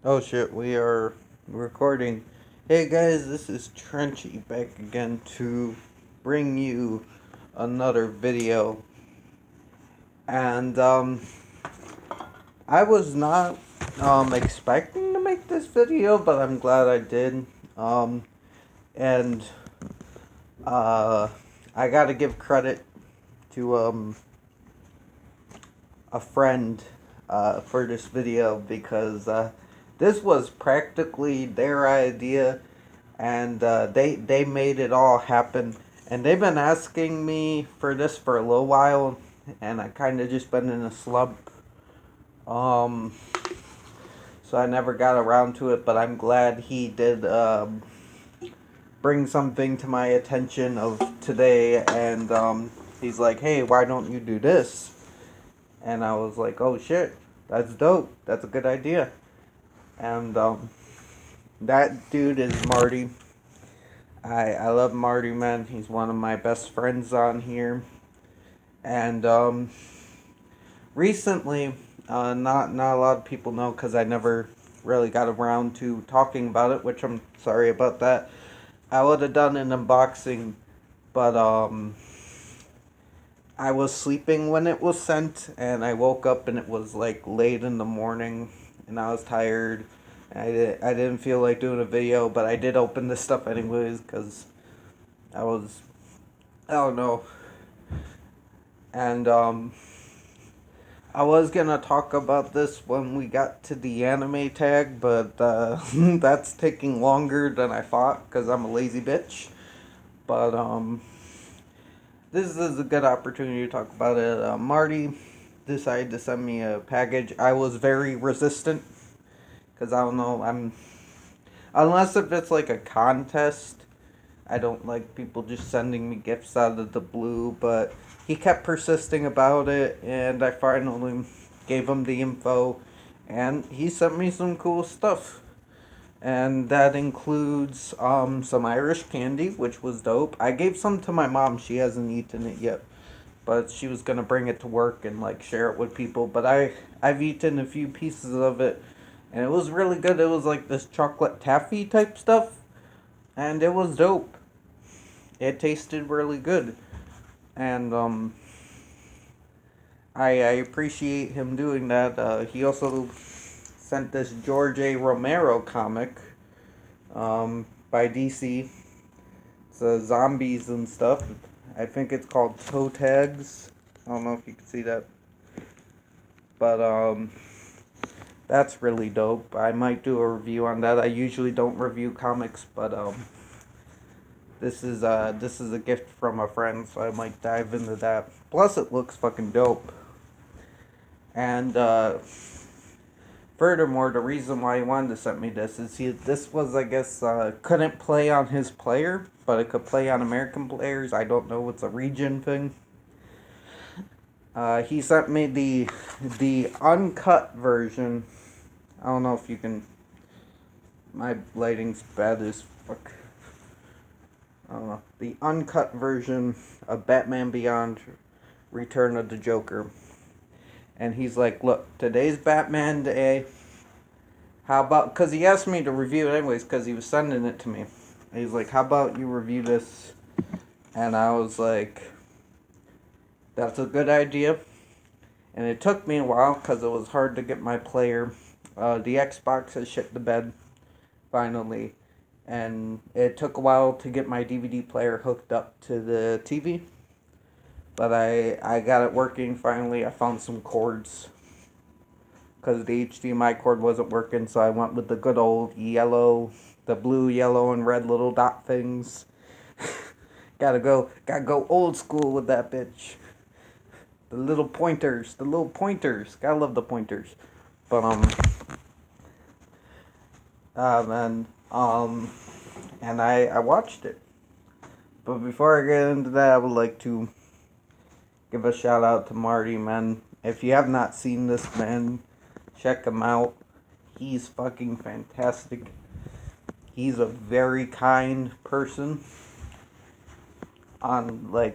Oh shit, we are recording. Hey guys, this is Trenchy back again to bring you another video. And I was not expecting to make this video, but I'm glad I did. Um and uh I got to give credit to a friend for this video because this was practically their idea, and they made it all happen. And they've been asking me for this for a little while, and I kind of just been in a slump. Um, so I never got around to it, but I'm glad he did bring something to my attention of today, and he's like, "Hey, why don't you do this?" And I was like, "Oh shit, that's dope. That's a good idea." And that dude is Marty. I love Marty, man. He's one of my best friends on here. And recently, not a lot of people know because I never really got around to talking about it, which I'm sorry about that. I would have done an unboxing, but I was sleeping when it was sent, and I woke up and it was like late in the morning, and I was tired. I didn't feel like doing a video, but I did open this stuff anyways because I was, I don't know. And I was gonna talk about this when we got to the anime tag, but that's taking longer than I thought because I'm a lazy bitch. But this is a good opportunity to talk about it. Marty decided to send me a package. I was very resistant because I don't know. Unless if it's like a contest. I don't like people just sending me gifts out of the blue, but he kept persisting about it, and I finally gave him the info, and he sent me some cool stuff. And that includes some Irish candy, which was dope. I gave some to my mom. She hasn't eaten it yet, but she was gonna bring it to work and like share it with people. But I've eaten a few pieces of it, and it was really good. It was like this chocolate taffy type stuff, and it was dope. It tasted really good, and I appreciate him doing that. He also sent this George A. Romero comic by DC. It's zombies and stuff. I think it's called Toe Tags. I don't know if you can see that, but that's really dope. I might do a review on that. I usually don't review comics, but this is a gift from a friend, so I might dive into that. Plus, it looks fucking dope. And furthermore, the reason why he wanted to send me this is this was, I guess, couldn't play on his player, but it could play on American players. I don't know, it's a region thing. He sent me the uncut version. I don't know if you can. My lighting's bad as fuck. I don't know. The uncut version of Batman Beyond Return of the Joker. And he's like, "Look, today's Batman Day. How about," because he asked me to review it anyways because he was sending it to me. And he's like, "How about you review this?" And I was like, "That's a good idea." And it took me a while because it was hard to get my player. The Xbox has shit the bed, finally. And it took a while to get my DVD player hooked up to the TV. But I got it working finally. I found some cords because the HDMI cord wasn't working, so I went with the good old yellow, the blue, yellow, and red little dot things. gotta go old school with that bitch. The little pointers, gotta love the pointers. But man, and I watched it. But before I get into that, I would like to give a shout out to Marty, man. If you have not seen this man, check him out. He's fucking fantastic. He's a very kind person.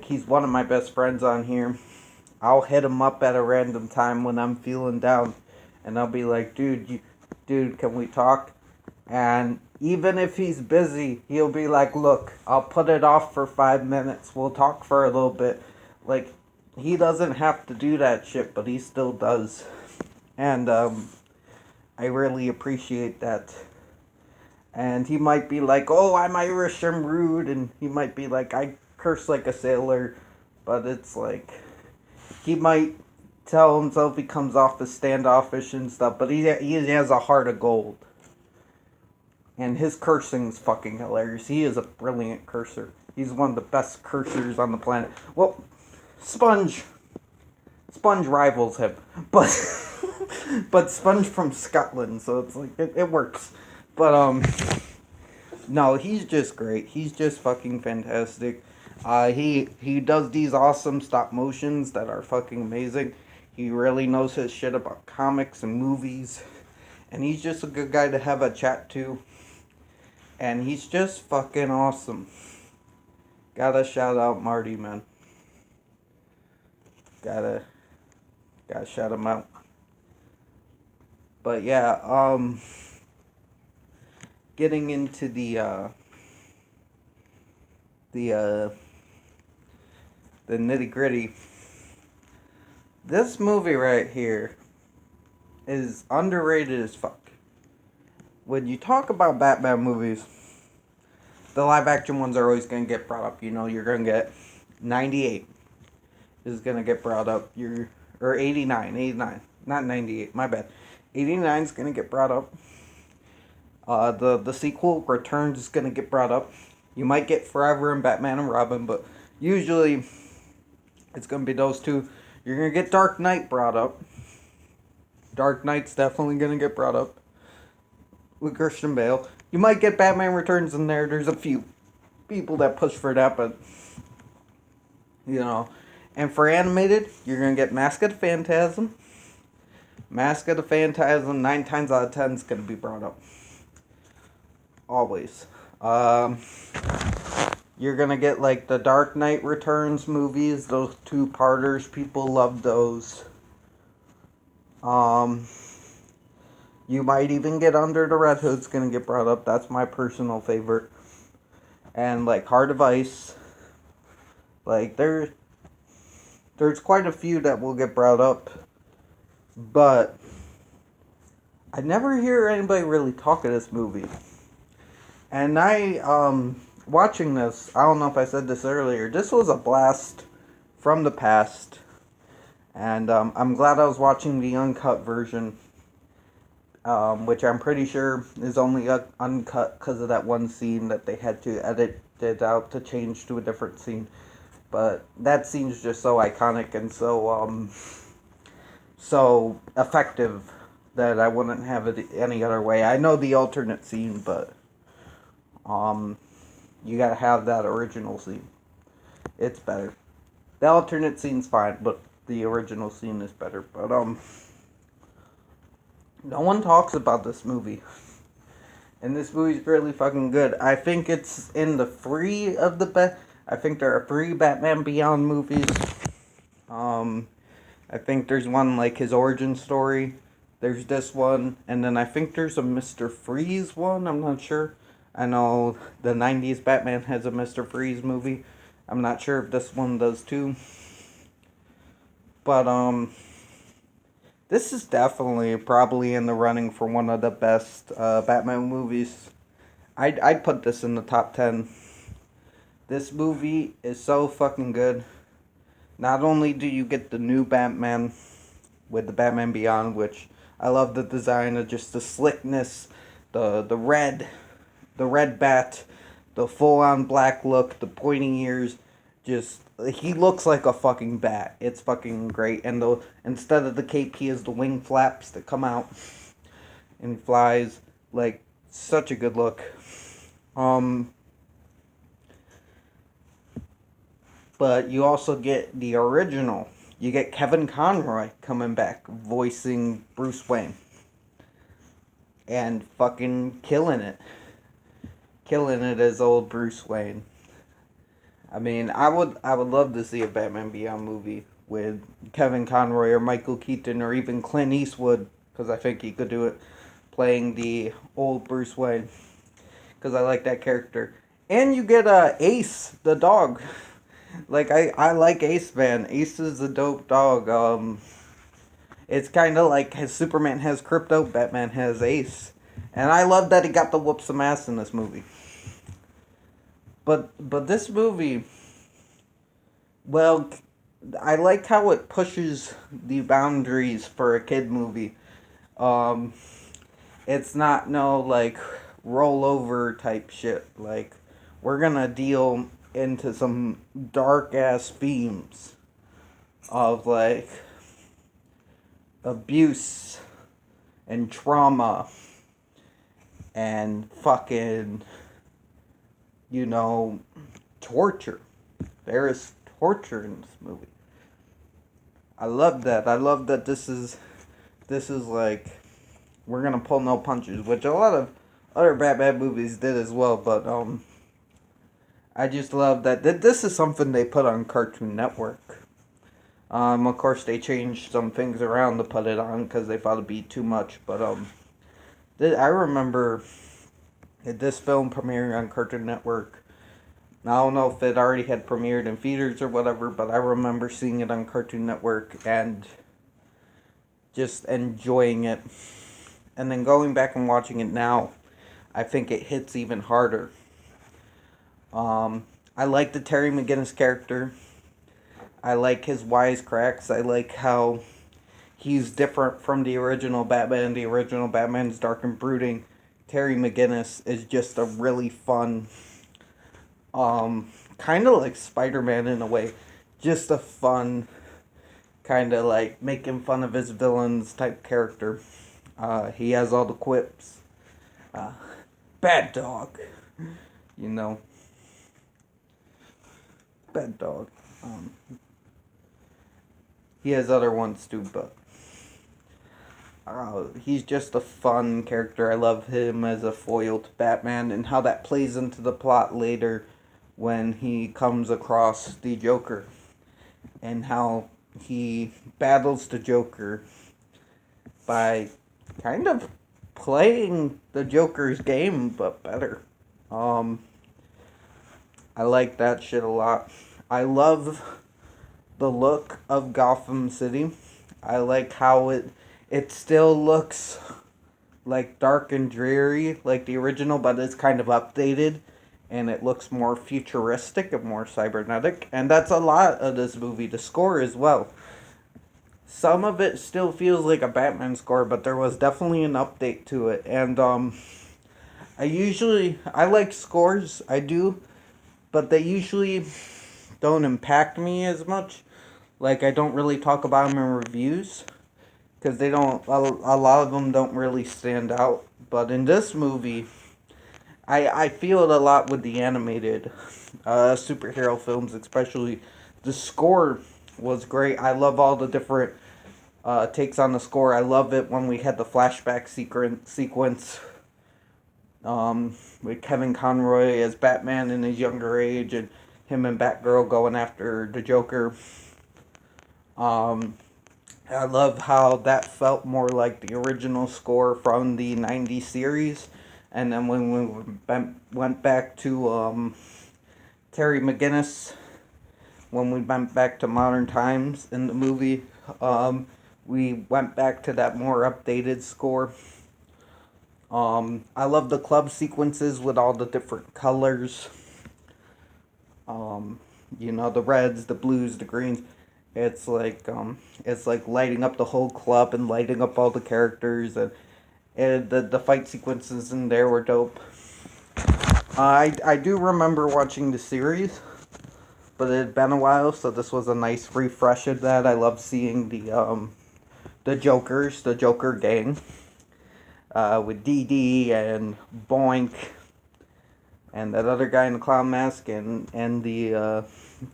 He's one of my best friends on here. I'll hit him up at a random time when I'm feeling down, and I'll be like, dude, can we talk? And even if he's busy, he'll be like, look, I'll put it off for 5 minutes. We'll talk for a little bit. Like, he doesn't have to do that shit, but he still does. And I really appreciate that. And he might be like, oh, I'm Irish, I'm rude. And he might be like, I curse like a sailor. But it's like, he might tell himself he comes off as standoffish and stuff. But he has a heart of gold. And his cursing's fucking hilarious. He is a brilliant curser. He's one of the best cursers on the planet. Well, Sponge rivals him. But but Sponge from Scotland, so it's like, it works. But, no, he's just great. He's just fucking fantastic. He does these awesome stop motions that are fucking amazing. He really knows his shit about comics and movies. And he's just a good guy to have a chat to. And he's just fucking awesome. Gotta shout out Marty, man. Gotta shout him out. But yeah, getting into the nitty gritty. This movie right here is underrated as fuck. When you talk about Batman movies, the live action ones are always going to get brought up. You know, you're going to get 98 is going to get brought up. Or 89, not 98, my bad. 89 is going to get brought up. The sequel, Returns, is going to get brought up. You might get Forever and Batman and Robin, but usually it's going to be those two. You're going to get Dark Knight brought up. Dark Knight's definitely going to get brought up with Christian Bale. You might get Batman Returns in there. There's a few people that push for that, but, you know. And for animated, you're going to get Mask of the Phantasm. Mask of the Phantasm, 9 times out of 10 is going to be brought up. Always. You're going to get, like, the Dark Knight Returns movies. Those 2-parters. People love those. You might even get Under the Red Hood's gonna get brought up. That's my personal favorite. And like Heart of Ice. Like there's quite a few that will get brought up. But I never hear anybody really talk of this movie. And watching this, I don't know if I said this earlier, this was a blast from the past. And I'm glad I was watching the uncut version. Which I'm pretty sure is only uncut because of that one scene that they had to edit it out to change to a different scene. But that scene's just so iconic and so effective that I wouldn't have it any other way. I know the alternate scene, but you gotta have that original scene. It's better. The alternate scene's fine, but the original scene is better. But no one talks about this movie. And this movie's really fucking good. I think it's in the 3 of the I think there are 3 Batman Beyond movies. I think there's one like his origin story. There's this one, and then I think there's a Mr. Freeze one. I'm not sure. I know the 90s Batman has a Mr. Freeze movie. I'm not sure if this one does too. But this is definitely probably in the running for one of the best Batman movies. I'd put this in the top 10. This movie is so fucking good. Not only do you get the new Batman with the Batman Beyond, which I love the design of just the slickness, the red bat, the full-on black look, the pointy ears, just he looks like a fucking bat. It's fucking great. And instead of the cape, he has the wing flaps that come out and flies. Like, such a good look. But you also get the original. You get Kevin Conroy coming back, voicing Bruce Wayne. And fucking killing it. Killing it as old Bruce Wayne. I mean, I would love to see a Batman Beyond movie with Kevin Conroy or Michael Keaton or even Clint Eastwood, because I think he could do it, playing the old Bruce Wayne, because I like that character. And you get Ace, the dog. Like, I like Ace, man. Ace is a dope dog. It's kind of like his Superman has Crypto, Batman has Ace. And I love that he got to whoop some ass in this movie. But this movie, well, I like how it pushes the boundaries for a kid movie. Um, it's not no like rollover type shit. Like, we're gonna deal into some dark ass themes of like abuse and trauma and fucking, you know, torture. There is torture in this movie. I love that. I love that this is like, we're gonna pull no punches, which a lot of other Batman movies did as well, but I just love that this is something they put on Cartoon Network. Of course they changed some things around to put it on because they thought it'd be too much, but I remember this film premiering on Cartoon Network. I don't know if it already had premiered in theaters or whatever, but I remember seeing it on Cartoon Network and just enjoying it. And then going back and watching it now, I think it hits even harder. I like the Terry McGinnis character. I like his wisecracks. I like how he's different from the original Batman. The original Batman's dark and brooding. Terry McGinnis is just a really fun, kind of like Spider-Man in a way. Just a fun, kind of like making fun of his villains type character. He has all the quips. Bad dog. You know. Bad dog. He has other ones too, but he's just a fun character. I love him as a foil to Batman and how that plays into the plot later when he comes across the Joker and how he battles the Joker by kind of playing the Joker's game, but better. I like that shit a lot. I love the look of Gotham City. I like how it still looks like dark and dreary like the original, but it's kind of updated and it looks more futuristic and more cybernetic. And that's a lot of this movie. The score as well. Some of it still feels like a Batman score, but there was definitely an update to it. And I like scores, I do, but they usually don't impact me as much. Like, I don't really talk about them in reviews because they don't. A lot of them don't really stand out. But in this movie, I feel it a lot with the animated superhero films, especially. The score was great. I love all the different takes on the score. I love it when we had the flashback sequence with Kevin Conroy as Batman in his younger age and him and Batgirl going after the Joker. I love how that felt more like the original score from the 90s series. And then when we went back to Terry McGinnis, when we went back to modern times in the movie, we went back to that more updated score. I love the club sequences with all the different colors. You know, the reds, the blues, the greens. It's like lighting up the whole club and lighting up all the characters, and the fight sequences in there were dope. I do remember watching the series, but it had been a while, so this was a nice refresh of that. I love seeing the Joker gang, with Dee and Boink, and that other guy in the clown mask, and the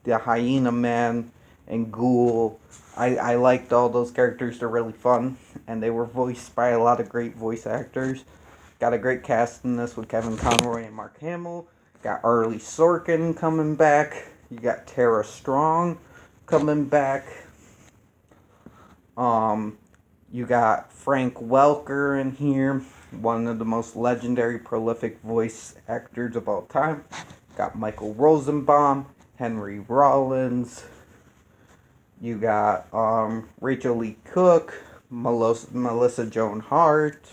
hyena man and Ghoul. I liked all those characters. They're really fun, and they were voiced by a lot of great voice actors. Got a great cast in this with Kevin Conroy and Mark Hamill. Got Arlie Sorkin coming back. You got Tara Strong coming back. You got Frank Welker in here. one of the most legendary, prolific voice actors of all time. Got Michael Rosenbaum, Henry Rollins. You got Rachel Lee Cook, Melissa Joan Hart.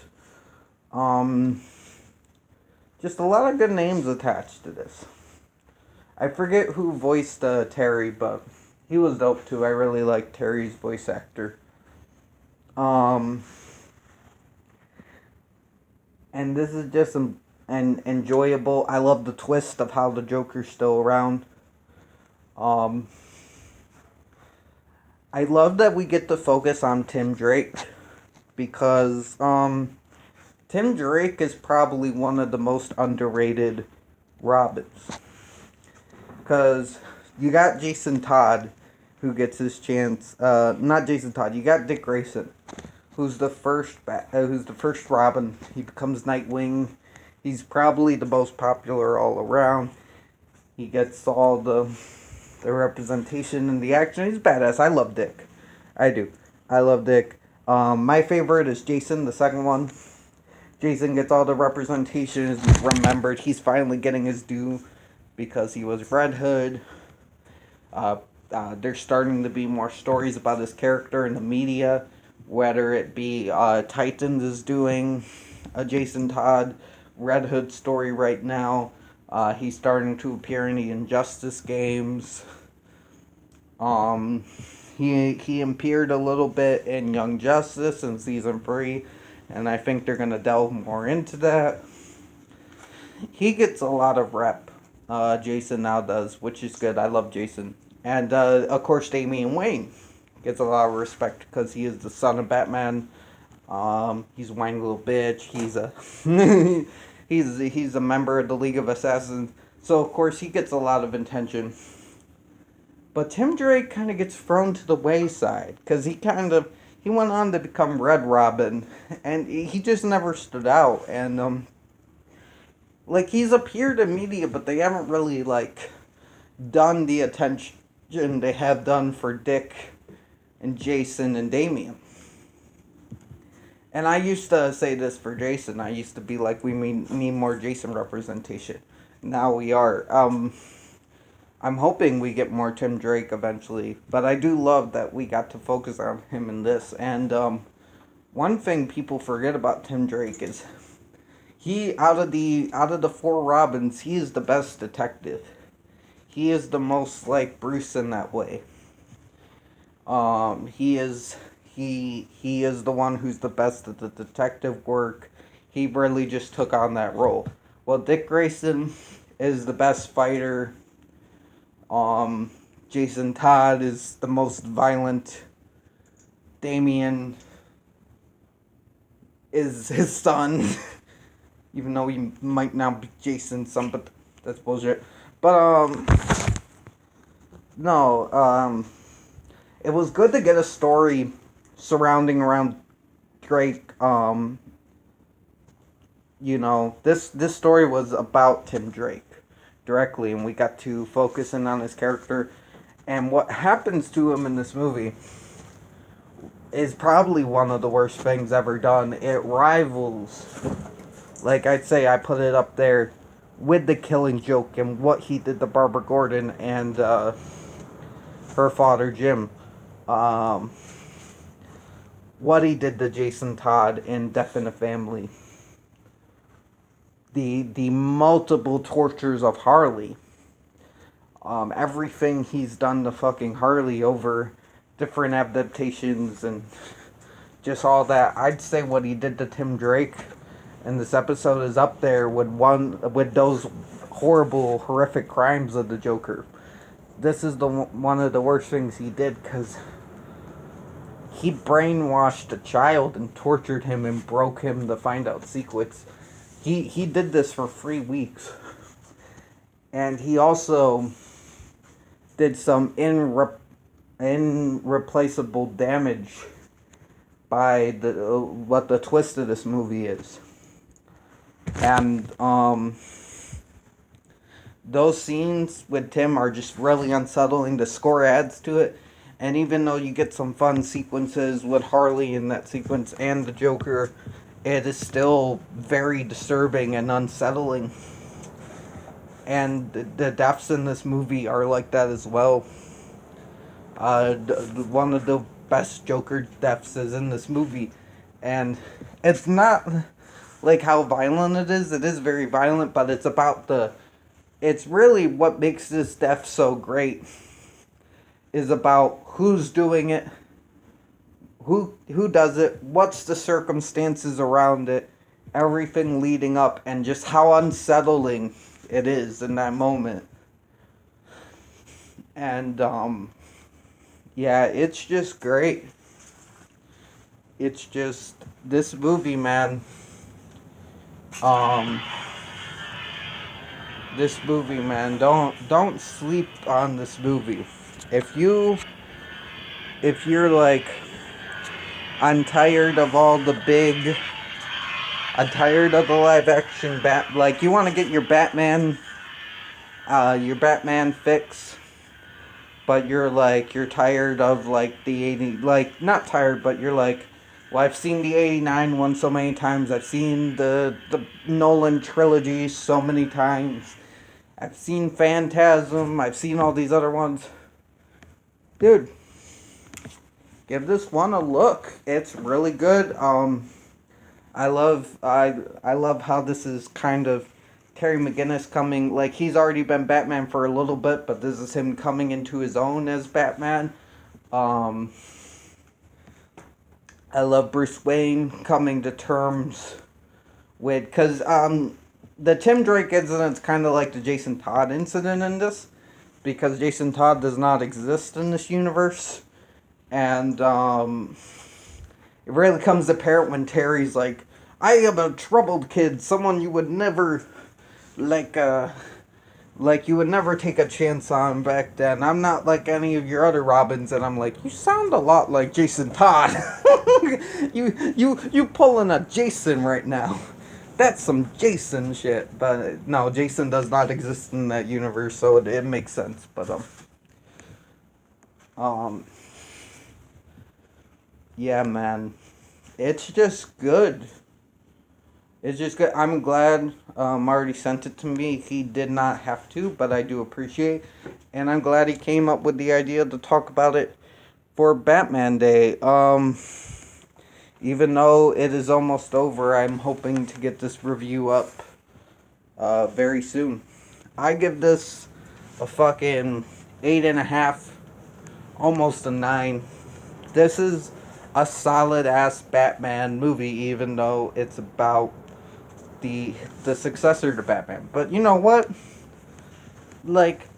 Just a lot of good names attached to this. I forget who voiced Terry, but he was dope too. I really liked Terry's voice actor. And this is just an enjoyable. I love the twist of how the Joker's still around. I love that we get to focus on Tim Drake because Tim Drake is probably one of the most underrated Robins. Because you got Jason Todd, who gets his chance. Not Jason Todd. You got Dick Grayson, who's the first Robin. He becomes Nightwing. He's probably the most popular all around. He gets all the representation and the action. He's badass. I love Dick. I do. I love Dick. My favorite is Jason, the second one. Jason gets all the representation, is remembered. He's finally getting his due because he was Red Hood. There's starting to be more stories about his character in the media, whether it be Titans is doing a Jason Todd Red Hood story right now. He's starting to appear in the Injustice games. He appeared a little bit in Young Justice in season 3, and I think they're gonna delve more into that. He gets a lot of rep. Jason now does, which is good. I love Jason, and of course Damian Wayne gets a lot of respect because he is the son of Batman. He's a whiny little bitch. He's a he's a member of the League of Assassins, so of course he gets a lot of attention. But Tim Drake kind of gets thrown to the wayside because he went on to become Red Robin, and he just never stood out. And he's appeared in media, but they haven't really done the attention they have done for Dick and Jason and Damian. And I used to say this for Jason. I used to be like, we need more Jason representation. Now we are. I'm hoping we get more Tim Drake eventually. But I do love that we got to focus on him in this. And one thing people forget about Tim Drake is he, out of the 4 Robins, he is the best detective. He is the most like Bruce in that way. He is the one who's the best at the detective work. He really just took on that role. Well, Dick Grayson is the best fighter. Jason Todd is the most violent. Damian is his son. Even though he might not be Jason's son, but that's bullshit. But, no, it was good to get a story surrounding around Drake. This story was about Tim Drake directly, and we got to focus in on his character. And what happens to him in this movie is probably one of the worst things ever done. It rivals, I'd say I put it up there with The Killing Joke and what he did to Barbara Gordon and her father Jim. What he did to Jason Todd in Death in the Family. The multiple tortures of Harley. Everything he's done to fucking Harley over different adaptations and just all that. I'd say what he did to Tim Drake in this episode is up there with those horrible, horrific crimes of the Joker. This is one of the worst things he did because he brainwashed a child and tortured him and broke him to find out secrets. He did this for 3 weeks. And he also did some irreplaceable damage by what the twist of this movie is. And those scenes with Tim are just really unsettling. The score adds to it. And even though you get some fun sequences with Harley in that sequence and the Joker, it is still very disturbing and unsettling. And the deaths in this movie are like that as well. One of the best Joker deaths is in this movie, and it's not like how violent it is. It is very violent, but it's about it's really what makes this death so great is about who's doing it, who does it, what's the circumstances around it, everything leading up, and just how unsettling it is in that moment. And yeah, it's just great. It's just this movie, man. Um, this movie, man. Don't sleep on this movie. If you're like, I'm tired of all the big. I'm tired of the live action like you want to get your Batman fix, but you're tired of like the 80, like not tired, but you're like, well, I've seen the 89 one so many times. I've seen the Nolan trilogy so many times. I've seen Phantasm. I've seen all these other ones. Dude, give this one a look. It's really good. I love how this is kind of Terry McGinnis coming, like he's already been Batman for a little bit, but this is him coming into his own as Batman. I love Bruce Wayne coming to terms with, because the Tim Drake incident's kind of like the Jason Todd incident in this, because Jason Todd does not exist in this universe, and it really comes apparent when Terry's like, I am a troubled kid, someone you would never, like you would never take a chance on back then. I'm not like any of your other Robins, and I'm like, you sound a lot like Jason Todd. you pulling a Jason right now. That's some Jason shit. But no, Jason does not exist in that universe, so it makes sense. But yeah, man, it's just good. It's just good. I'm glad Marty sent it to me. He did not have to, but I do appreciate. And I'm glad he came up with the idea to talk about it for Batman Day. Even though it is almost over, I'm hoping to get this review up very soon. I give this a fucking 8.5, almost a 9. This is a solid ass Batman movie, even though it's about the successor to Batman. But you know what? Like,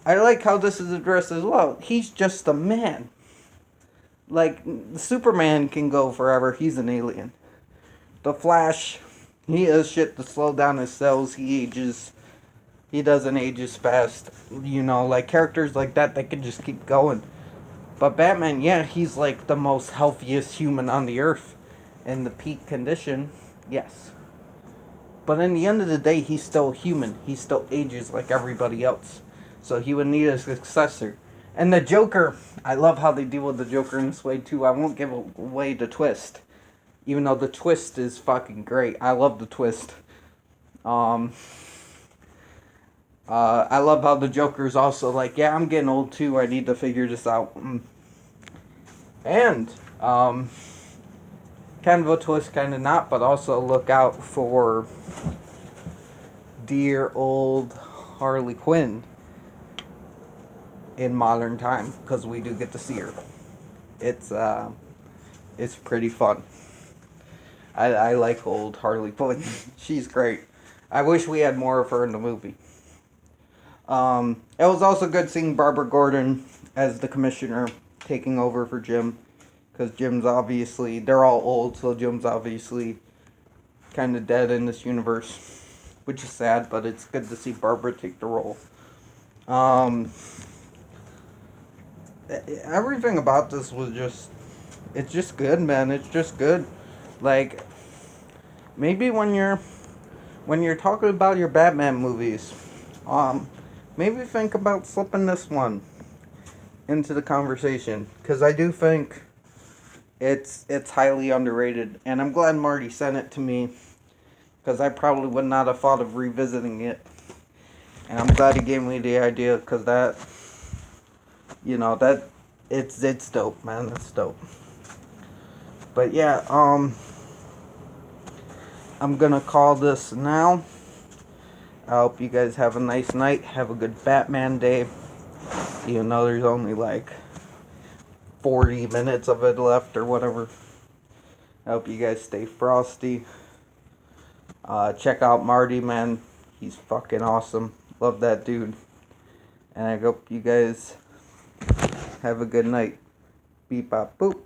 I like how this is addressed as well. He's just a man. Like, Superman can go forever. He's an alien. The Flash, he has shit to slow down his cells. He ages. He doesn't age as fast. You know, like characters like that, they can just keep going. But Batman, yeah, he's like the most healthiest human on the earth. In the peak condition, yes. But in the end of the day, he's still human. He still ages like everybody else. So he would need a successor. And the Joker, I love how they deal with the Joker in this way too. I won't give away the twist. Even though the twist is fucking great. I love the twist. I love how the Joker's also like, yeah, I'm getting old too. I need to figure this out. And, kind of a twist, kind of not, but also look out for dear old Harley Quinn in modern time, because we do get to see her. It's pretty fun. I like old Harley Quinn. She's great. I wish we had more of her in the movie. It was also good seeing Barbara Gordon as the commissioner taking over for Jim. Because Jim's obviously, they're all old, so Jim's obviously kind of dead in this universe. Which is sad, but it's good to see Barbara take the role. Everything about this was just, it's just good, man. It's just good. Like, maybe when you're talking about your Batman movies, maybe think about slipping this one into the conversation. Because I do think It's highly underrated, and I'm glad Marty sent it to me because I probably would not have thought of revisiting it. And I'm glad he gave me the idea because that, that it's dope, man. It's dope. But yeah, I'm gonna call this now. I hope you guys have a nice night. Have a good Batman day. Even though there's only like 40 minutes of it left or whatever. I hope you guys stay frosty. Check out Marty, man. He's fucking awesome. Love that dude. And I hope you guys have a good night. Beep bop boop.